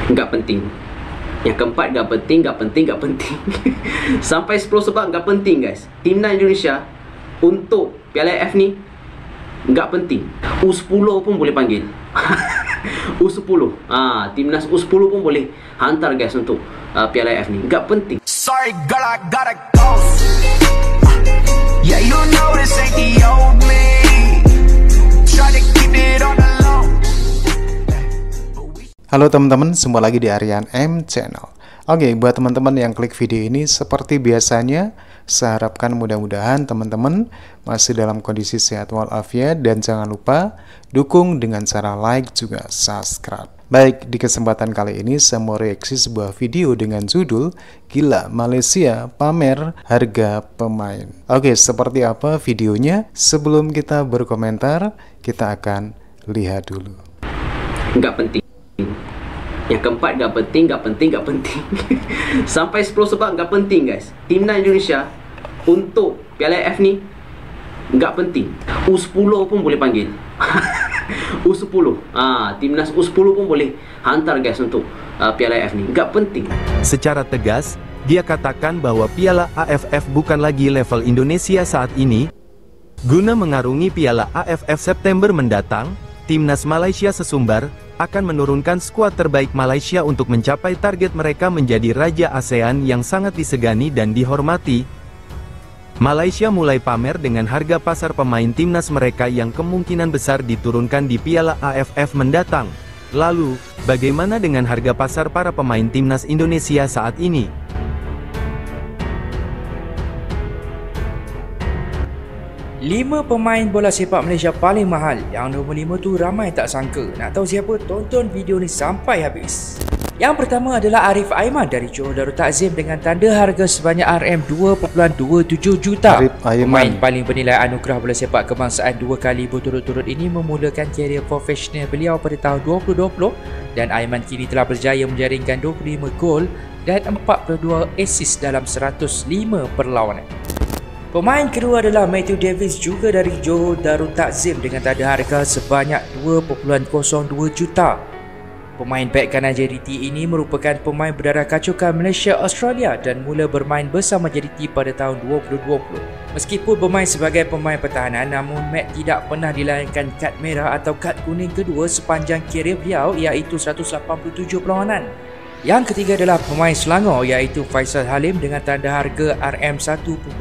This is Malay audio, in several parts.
nggak penting. Yang keempat, nggak penting, nggak penting, nggak penting. Sampai 10 sebab nggak penting, guys. Timnas Indonesia untuk Piala AFF ni nggak penting. U10 pun boleh panggil. U10, timnas U10 pun boleh hantar, guys, untuk Piala AFF ni. Nggak penting. Sorry girl, I gotta go. Yeah, you know this ain't the old me. Try to keep it on the low. Halo teman-teman, semua lagi di Aryan M Channel. Oke, buat teman-teman yang klik video ini seperti biasanya, saya harapkan mudah-mudahan teman-teman masih dalam kondisi sehat walafiat, dan jangan lupa dukung dengan cara like juga subscribe. Baik, di kesempatan kali ini saya mau reaksi sebuah video dengan judul Gila Malaysia Pamer Harga Pemain. Oke, seperti apa videonya? Sebelum kita berkomentar, kita akan lihat dulu. Nggak penting. Yang keempat, nggak penting, nggak penting, nggak penting. Sampai 10 sebab nggak penting, guys. Timnas Indonesia untuk Piala AFF ni nggak penting. U10 pun boleh panggil. U10, timnas U10 pun boleh hantar, guys, untuk Piala AFF ni. Nggak penting. Secara tegas, dia katakan bahwa Piala AFF bukan lagi level Indonesia saat ini. Guna mengarungi Piala AFF September mendatang, Timnas Malaysia sesumbar akan menurunkan skuad terbaik Malaysia untuk mencapai target mereka menjadi Raja ASEAN yang sangat disegani dan dihormati. Malaysia mulai pamer dengan harga pasar pemain timnas mereka yang kemungkinan besar diturunkan di Piala AFF mendatang. Lalu, bagaimana dengan harga pasar para pemain timnas Indonesia saat ini? Lima pemain bola sepak Malaysia paling mahal. Yang nombor 5 tu ramai tak sangka. Nak tahu siapa? Tonton video ni sampai habis. Yang pertama adalah Arif Aiman dari Johor Darul Takzim dengan tanda harga sebanyak RM2.27 juta. Pemain paling bernilai anugerah bola sepak kebangsaan 2 kali berturut-turut ini memulakan karier profesional beliau pada tahun 2020, dan Aiman kini telah berjaya menjaringkan 25 gol dan 42 assist dalam 105 perlawanan. Pemain kedua adalah Matthew Davis juga dari Johor Darul Takzim dengan tanda harga sebanyak 2.02 juta. Pemain bek kanan JDT ini merupakan pemain berdarah kacukan Malaysia Australia dan mula bermain bersama JDT pada tahun 2020. Meskipun bermain sebagai pemain pertahanan, namun Matt tidak pernah dilayangkan kad merah atau kad kuning kedua sepanjang karier beliau, iaitu 187 perlawanan. Yang ketiga adalah pemain Selangor, iaitu Faisal Halim dengan tanda harga RM1.89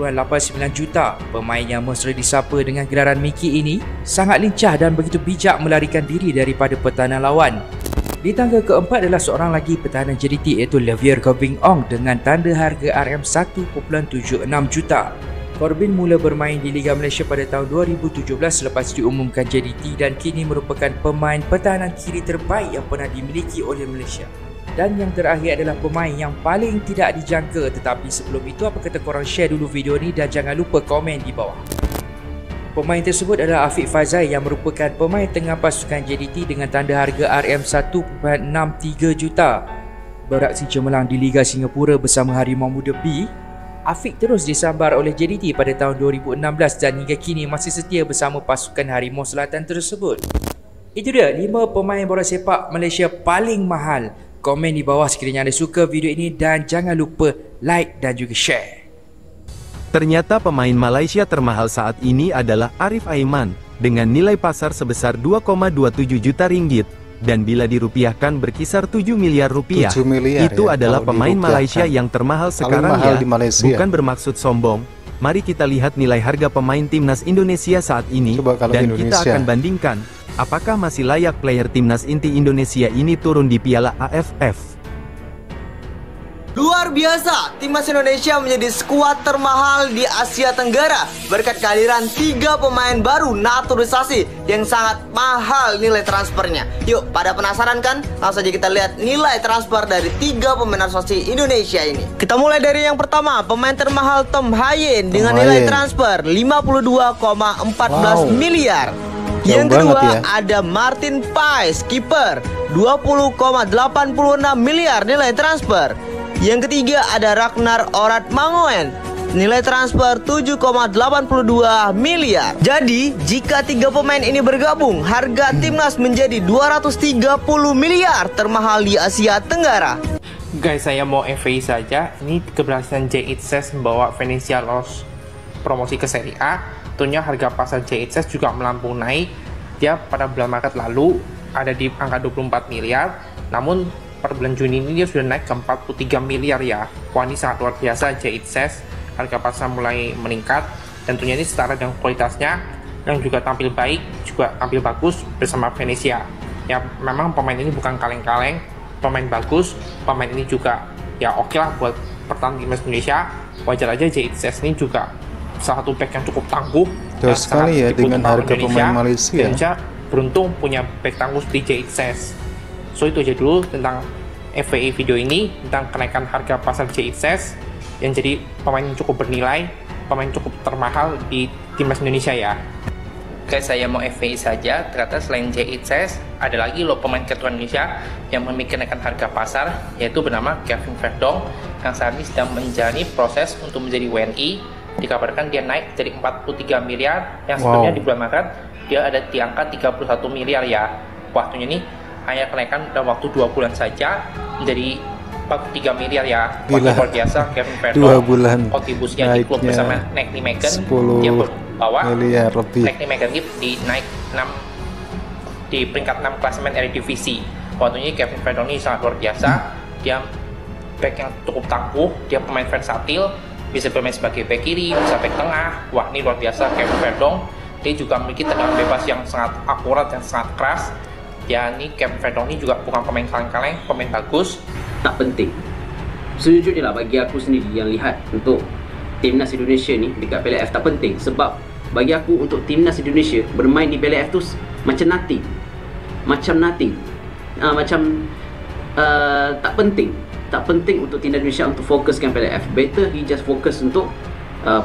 juta. Pemain yang mesra disapa dengan gelaran Mickey ini sangat lincah dan begitu bijak melarikan diri daripada pertahanan lawan. Di tangga keempat adalah seorang lagi pertahanan JDT, iaitu Lavier Corbin Ong dengan tanda harga RM1.76 juta. Corbin mula bermain di Liga Malaysia pada tahun 2017 selepas diumumkan JDT dan kini merupakan pemain pertahanan kiri terbaik yang pernah dimiliki oleh Malaysia. Dan yang terakhir adalah pemain yang paling tidak dijangka. Tetapi sebelum itu, apa kata korang share dulu video ni dan jangan lupa komen di bawah. Pemain tersebut adalah Afiq Fazai yang merupakan pemain tengah pasukan JDT dengan tanda harga RM1.63 juta. Beraksi cemerlang di Liga Singapura bersama Harimau Muda B, Afiq terus disambar oleh JDT pada tahun 2016 dan hingga kini masih setia bersama pasukan Harimau Selatan tersebut. Itu dia 5 pemain bola sepak Malaysia paling mahal. Komen di bawah sekiranya anda suka video ini dan jangan lupa like dan juga share. Ternyata pemain Malaysia termahal saat ini adalah Arif Aiman dengan nilai pasar sebesar 2,27 juta ringgit, dan bila dirupiahkan berkisar 7 miliar rupiah. 7 miliar itu ya, adalah pemain Malaysia yang termahal sekarang mahal ya. di Malaysia. Bukan bermaksud sombong. Mari kita lihat nilai harga pemain timnas Indonesia saat ini dan kita akan bandingkan apakah masih layak player timnas inti Indonesia ini turun di Piala AFF. Luar biasa, timnas Indonesia menjadi skuad termahal di Asia Tenggara berkat kehadiran 3 pemain baru naturalisasi yang sangat mahal nilai transfernya. Yuk, pada penasaran kan? Langsung saja kita lihat nilai transfer dari 3 pemain naturalisasi Indonesia ini. Kita mulai dari yang pertama, pemain termahal Tom Hayen dengan nilai transfer 52,14 miliar. Yang kedua ada Martin Pais, kiper, 20,86 miliar nilai transfer. Yang ketiga ada Ragnar Orad Mangoen senilai transfer 7,82 miliar. Jadi, jika 3 pemain ini bergabung, harga timnas menjadi 230 miliar termahal di Asia Tenggara. Guys, saya mau FYI saja. Ini keberhasilan J-Itses membawa Venezia lolos promosi ke Serie A. Tentunya harga pasar J-Itses juga melambung naik. Dia pada bulan Maret lalu ada di angka 24 miliar. Namun per bulan Juni ini dia sudah naik ke 43 miliar ya. Wah, ini sangat luar biasa J-Itses. Harga pasar mulai meningkat. Dan tentunya ini setara dengan kualitasnya yang juga tampil baik, juga tampil bagus bersama Venezia. Ya, memang pemain ini bukan kaleng-kaleng, pemain bagus. Pemain ini juga ya oke lah buat pertahanan timnas Indonesia. Wajar aja J-Itses ini juga salah satu back yang cukup tangguh. Jauh sekali ya dengan harga pemain Malaysia. Indonesia beruntung punya back tangguh seperti J-Itses. So itu aja dulu tentang FYI video ini tentang kenaikan harga pasar J-Itses yang jadi pemain yang cukup bernilai, pemain cukup termahal di timnas Indonesia ya. Guys, saya mau FYI saja, ternyata selain J-Itses ada lagi loh pemain keturunan Indonesia yang memiliki kenaikan harga pasar, yaitu bernama Kevin Verdong yang saat ini sedang menjalani proses untuk menjadi WNI. Dikabarkan dia naik dari 43 miliar yang sebelumnya di bulan Maret dia ada di angka 31 miliar ya. Waktunya ini hanya kenaikan dalam waktu 2 bulan saja menjadi 43 miliar ya. Waktu luar biasa Kevin Verdong. 2 bulan kontribusinya di klub bersama Nick Megan dia membawa Nick Megan di naik 6 di peringkat 6 klasemen Eredivisie. Waktunya Kevin Verdong ini sangat luar biasa. Dia back yang cukup tangguh, dia pemain versatil, bisa bermain sebagai back kiri, bisa back tengah. Wah, ini luar biasa Kevin Verdong. Dia juga memiliki tendangan bebas yang sangat akurat dan sangat keras. Ya, ini Kevin Verdong ini juga bukan pemain kaleng-kaleng, pemain bagus. Tak penting. Sejujurnya lah bagi aku sendiri yang lihat untuk timnas Indonesia ni dekat Piala AFF tak penting. Sebab bagi aku untuk timnas Indonesia bermain di Piala AFF tu macam nothing. Macam nothing. Tak penting. Tak penting untuk timnas Indonesia untuk fokuskan Piala AFF. Better he just fokus untuk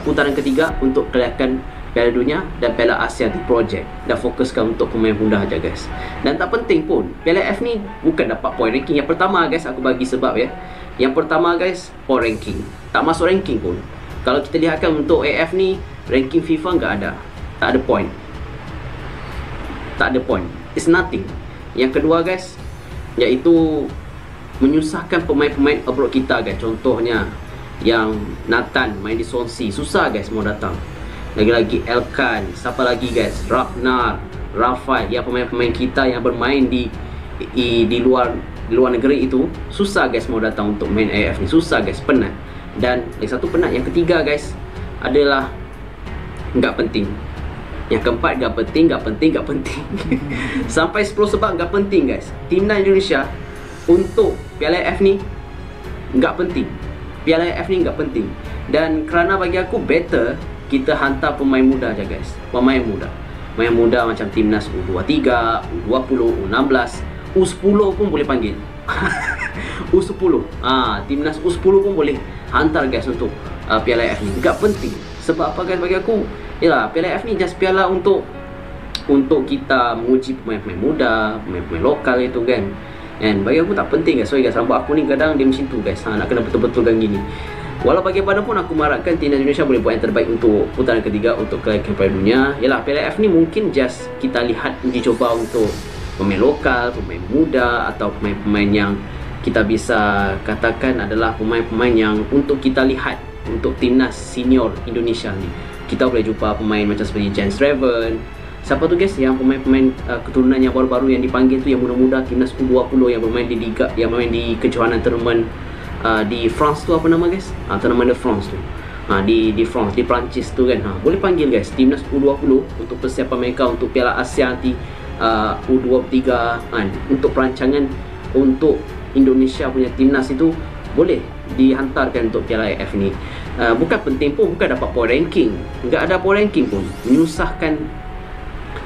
putaran ketiga untuk kelihatan Piala Dunia dan Piala Asia di projek, dan fokuskan untuk pemain muda aja guys. Dan tak penting pun Piala AFF ni bukan dapat point ranking. Yang pertama guys, aku bagi sebab ya. Yang pertama guys, point ranking. Tak masuk ranking pun. Kalau kita lihatkan untuk AF ni, ranking FIFA nggak ada. Tak ada point. Tak ada point. It's nothing. Yang kedua guys, iaitu menyusahkan pemain-pemain abroad kita guys. Contohnya yang Nathan main di Swansea, susah guys mau datang. Lagi-lagi Elkan, siapa lagi guys, Ragnar, Rafael, ya pemain-pemain kita yang bermain di luar negeri itu susah guys mau datang untuk main AF ni. Susah guys, penat. Dan lagi satu penat. Yang ketiga guys adalah nggak penting. Yang keempat, nggak penting. Sampai 10 sebab nggak penting guys. Timnas Indonesia untuk Piala AFF ni nggak penting. Piala AFF ni nggak penting. Dan kerana bagi aku better kita hantar pemain muda aja guys. Pemain muda macam timnas U23, U20, U16, U10 pun boleh panggil. U10, timnas U10 pun boleh hantar guys untuk Piala AFF ni. Nggak penting. Sebab apa guys bagi aku? Yalah, Piala AFF ni just piala untuk kita menguji pemain-pemain muda, pemain-pemain lokal itu kan. And bagi aku tak penting guys. Sorry guys, rambut aku ni kadang dia macam tu guys. Nak kena betul-betul kan gini. Walau bagaimanapun aku mengharapkan timnas Indonesia boleh buat yang terbaik untuk putaran ketiga untuk kelaikan Piala Dunia. Yalah, Piala AFF ni mungkin just kita lihat uji coba untuk pemain lokal, pemain muda, atau pemain-pemain yang kita bisa katakan adalah pemain-pemain yang untuk kita lihat untuk timnas senior Indonesia ni. Kita boleh jumpa pemain macam seperti Jens Raven. Siapa tu guys yang pemain-pemain keturunan yang baru-baru yang dipanggil tu, yang muda-muda, timnas U20 yang bermain di liga, yang bermain di kejohanan tournament di France tu, apa nama guys? Tournament de France tu. Di France, di Perancis tu kan. Boleh panggil guys timnas U20 untuk persiapan mereka untuk Piala Asia nanti, U23 untuk perancangan untuk Indonesia punya timnas itu boleh dihantarkan untuk Piala AFF ni. Bukan penting pun, bukan dapat point ranking. Enggak ada point ranking pun. Menyusahkan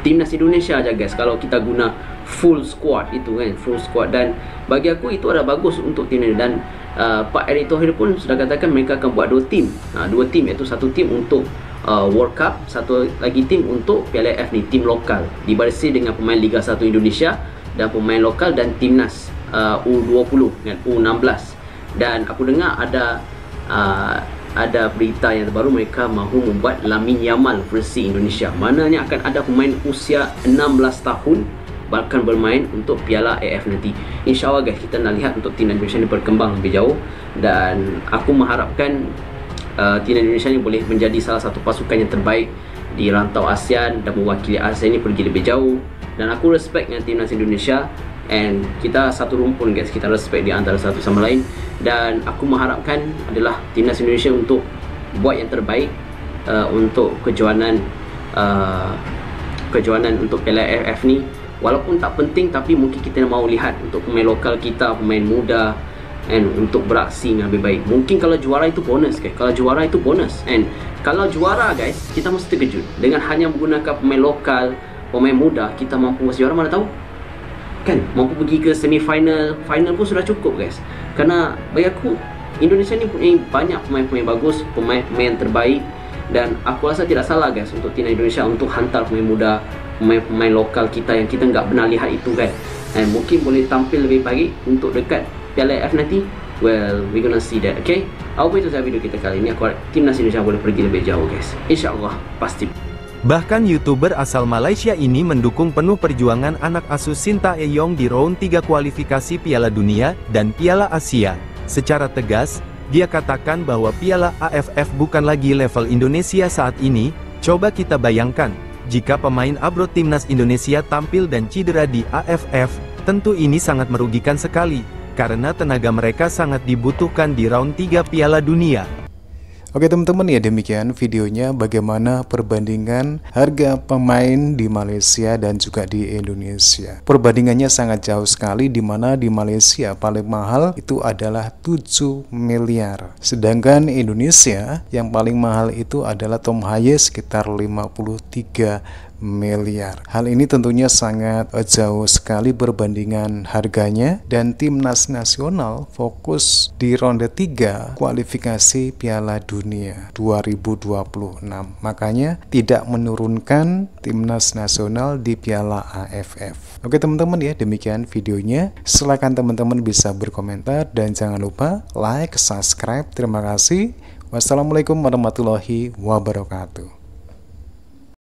timnas Indonesia aja guys kalau kita guna full squad itu kan, full squad. Dan bagi aku itu adalah bagus untuk tim ini. Dan Pak Erick Thohir pun sudah katakan mereka akan buat 2 tim. 2 tim, iaitu satu tim untuk World Cup, satu lagi tim untuk Piala AFF ni, tim lokal dibarisi dengan pemain Liga 1 Indonesia dan pemain lokal dan timnas U20 dan U16. Dan aku dengar ada ada berita yang terbaru, mereka mahu membuat Lamine Yamal versi Indonesia. Mananya akan ada pemain usia 16 tahun bahkan bermain untuk Piala AFF nanti. InsyaAllah guys, kita nak lihat untuk timnas Indonesia ni berkembang lebih jauh, dan aku mengharapkan timnas Indonesia ni boleh menjadi salah satu pasukan yang terbaik di rantau ASEAN dan mewakili ASEAN ni pergi lebih jauh. Dan aku respect dengan timnas Indonesia, and kita satu rumpun guys, kita respect di antara satu sama lain, dan aku mengharapkan adalah timnas Indonesia untuk buat yang terbaik untuk kejuanan untuk Piala AFF ni. Walaupun tak penting, tapi mungkin kita mahu lihat untuk pemain lokal kita, pemain muda, and untuk beraksi dengan lebih baik. Mungkin kalau juara itu bonus guys, kalau juara itu bonus, and kalau juara guys, kita mesti terkejut. Dengan hanya menggunakan pemain lokal, pemain muda, kita mampu juara, mana tahu kan, mampu pergi ke semi-final, final pun sudah cukup guys. Karena bagi aku, Indonesia ni punya banyak pemain-pemain bagus, pemain-pemain yang terbaik, dan aku rasa tidak salah guys untuk timnas Indonesia untuk hantar pemain muda, pemain lokal kita yang kita nggak pernah lihat itu kan, dan mungkin boleh tampil lebih baik untuk dekat Piala AFF nanti. Well, we gonna see that. Okay, apa itu sahaja video kita kali ini. Aku harap timnas Indonesia boleh pergi lebih jauh guys, InsyaAllah pasti. Bahkan YouTuber asal Malaysia ini mendukung penuh perjuangan anak asuh Sintayong di round 3 kualifikasi Piala Dunia dan Piala Asia. Secara tegas, dia katakan bahwa Piala AFF bukan lagi level Indonesia saat ini. Coba kita bayangkan, jika pemain abroad timnas Indonesia tampil dan cedera di AFF, tentu ini sangat merugikan sekali, karena tenaga mereka sangat dibutuhkan di round 3 Piala Dunia. Oke teman-teman, ya demikian videonya bagaimana perbandingan harga pemain di Malaysia dan juga di Indonesia. Perbandingannya sangat jauh sekali, di mana di Malaysia paling mahal itu adalah 7 miliar. Sedangkan Indonesia yang paling mahal itu adalah Tom Haye sekitar 53 miliar. Hal ini tentunya sangat jauh sekali perbandingan harganya, dan timnas nasional fokus di ronde 3 kualifikasi Piala Dunia 2026. Makanya tidak menurunkan timnas nasional di Piala AFF. Oke teman-teman, ya demikian videonya. Silakan teman-teman bisa berkomentar dan jangan lupa like, subscribe. Terima kasih. Wassalamualaikum warahmatullahi wabarakatuh.